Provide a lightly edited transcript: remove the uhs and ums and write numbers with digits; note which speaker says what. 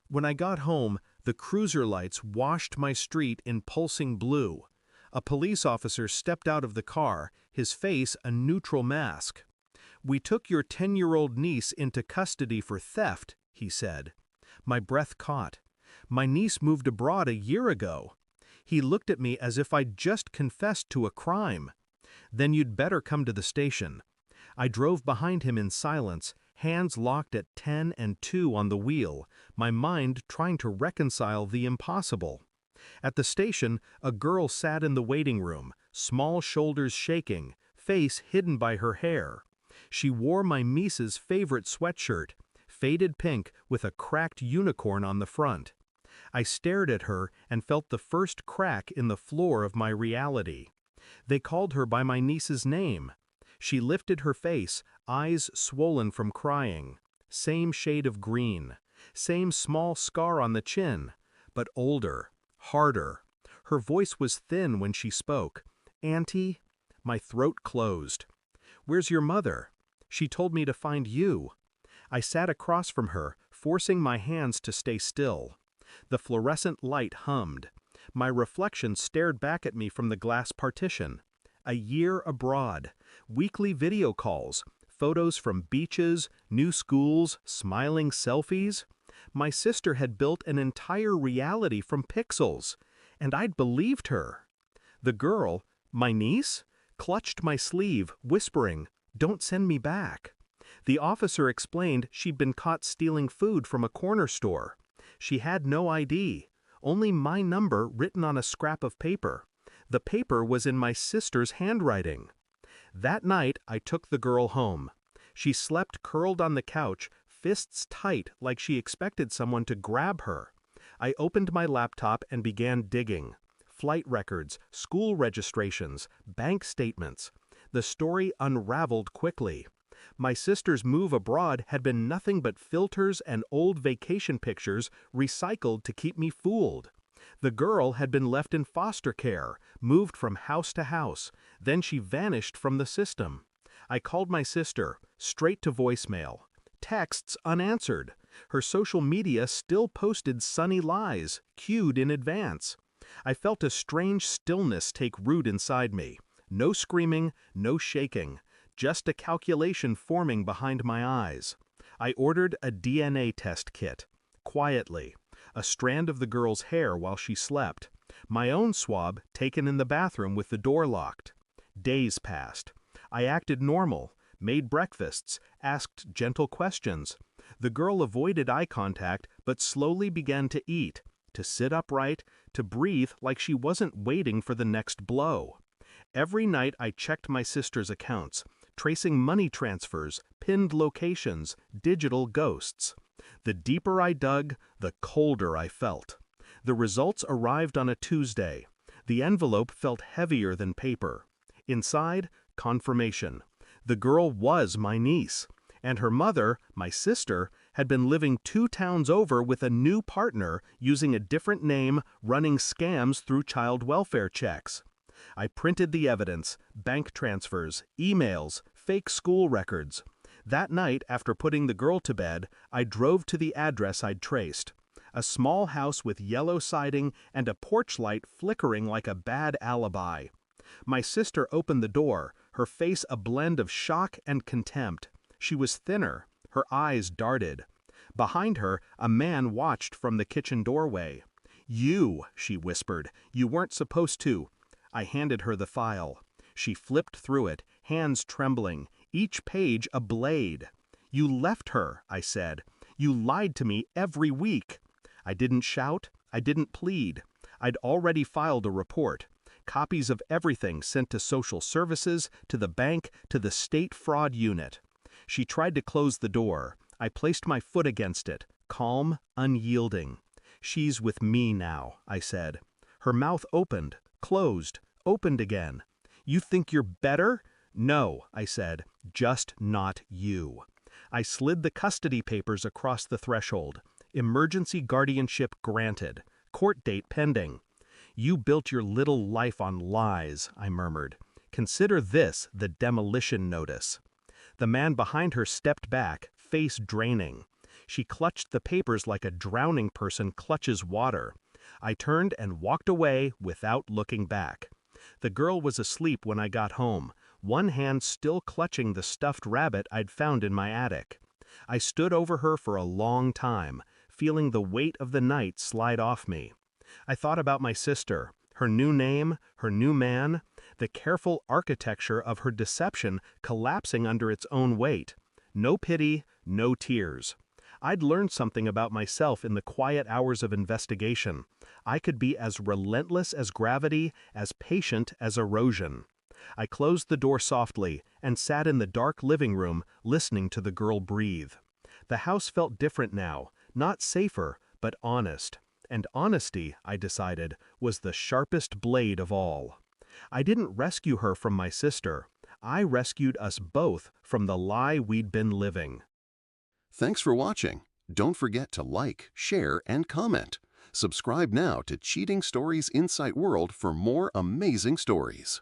Speaker 1: When I got home, the cruiser lights washed my street in pulsing blue. A police officer stepped out of the car, his face a neutral mask. "We took your 10-year-old niece into custody for theft," he said. My breath caught. "My niece moved abroad a year ago." He looked at me as if I'd just confessed to a crime. "Then you'd better come to the station." I drove behind him in silence, hands locked at 10 and 2 on the wheel, my mind trying to reconcile the impossible. At the station, a girl sat in the waiting room, small shoulders shaking, face hidden by her hair. She wore my niece's favorite sweatshirt, faded pink with a cracked unicorn on the front. I stared at her and felt the first crack in the floor of my reality. They called her by my niece's name. She lifted her face, eyes swollen from crying. Same shade of green. Same small scar on the chin. But older, harder. Her voice was thin when she spoke. "Auntie?" My throat closed. "Where's your mother?" "She told me to find you." I sat across from her, forcing my hands to stay still. The fluorescent light hummed. My reflection stared back at me from the glass partition. A year abroad, weekly video calls, photos from beaches, new schools, smiling selfies. My sister had built an entire reality from pixels, and I'd believed her. The girl, my niece, clutched my sleeve, whispering, "Don't send me back." The officer explained she'd been caught stealing food from a corner store. She had no ID, only my number written on a scrap of paper. The paper was in my sister's handwriting. That night, I took the girl home. She slept curled on the couch, fists tight like she expected someone to grab her. I opened my laptop and began digging. Flight records, school registrations, bank statements. The story unraveled quickly. My sister's move abroad had been nothing but filters and old vacation pictures recycled to keep me fooled. The girl had been left in foster care, moved from house to house, then she vanished from the system. I called my sister, straight to voicemail. Texts unanswered. Her social media still posted sunny lies, cued in advance. I felt a strange stillness take root inside me. No screaming, no shaking. Just a calculation forming behind my eyes. I ordered a DNA test kit. Quietly. A strand of the girl's hair while she slept. My own swab taken in the bathroom with the door locked. Days passed. I acted normal, made breakfasts, asked gentle questions. The girl avoided eye contact but slowly began to eat, to sit upright, to breathe like she wasn't waiting for the next blow. Every night I checked my sister's accounts, tracing money transfers, pinned locations, digital ghosts. The deeper I dug, the colder I felt. The results arrived on a Tuesday. The envelope felt heavier than paper. Inside, confirmation. The girl was my niece, and her mother, my sister, had been living 2 towns over with a new partner using a different name, running scams through child welfare checks. I printed the evidence, bank transfers, emails, fake school records. That night, after putting the girl to bed, I drove to the address I'd traced. A small house with yellow siding and a porch light flickering like a bad alibi. My sister opened the door, her face a blend of shock and contempt. She was thinner, her eyes darted. Behind her, a man watched from the kitchen doorway. "You," she whispered, "you weren't supposed to." I handed her the file. She flipped through it, hands trembling, each page a blade. "You left her," I said. "You lied to me every week." I didn't shout, I didn't plead. I'd already filed a report. Copies of everything sent to social services, to the bank, to the state fraud unit. She tried to close the door. I placed my foot against it, calm, unyielding. "She's with me now," I said. Her mouth opened, closed, opened again. "You think you're better?" "No," I said, "just not you." I slid the custody papers across the threshold. Emergency guardianship granted. Court date pending. "You built your little life on lies," I murmured. "Consider this the demolition notice." The man behind her stepped back, face draining. She clutched the papers like a drowning person clutches water. I turned and walked away without looking back. The girl was asleep when I got home, one hand still clutching the stuffed rabbit I'd found in my attic. I stood over her for a long time, feeling the weight of the night slide off me. I thought about my sister, her new name, her new man, the careful architecture of her deception collapsing under its own weight. No pity, no tears. I'd learned something about myself in the quiet hours of investigation. I could be as relentless as gravity, as patient as erosion. I closed the door softly and sat in the dark living room, listening to the girl breathe. The house felt different now, not safer, but honest. And honesty, I decided, was the sharpest blade of all. I didn't rescue her from my sister. I rescued us both from the lie we'd been living.
Speaker 2: Thanks for watching. Don't forget to like, share, and comment. Subscribe now to Cheating Stories Insight World for more amazing stories.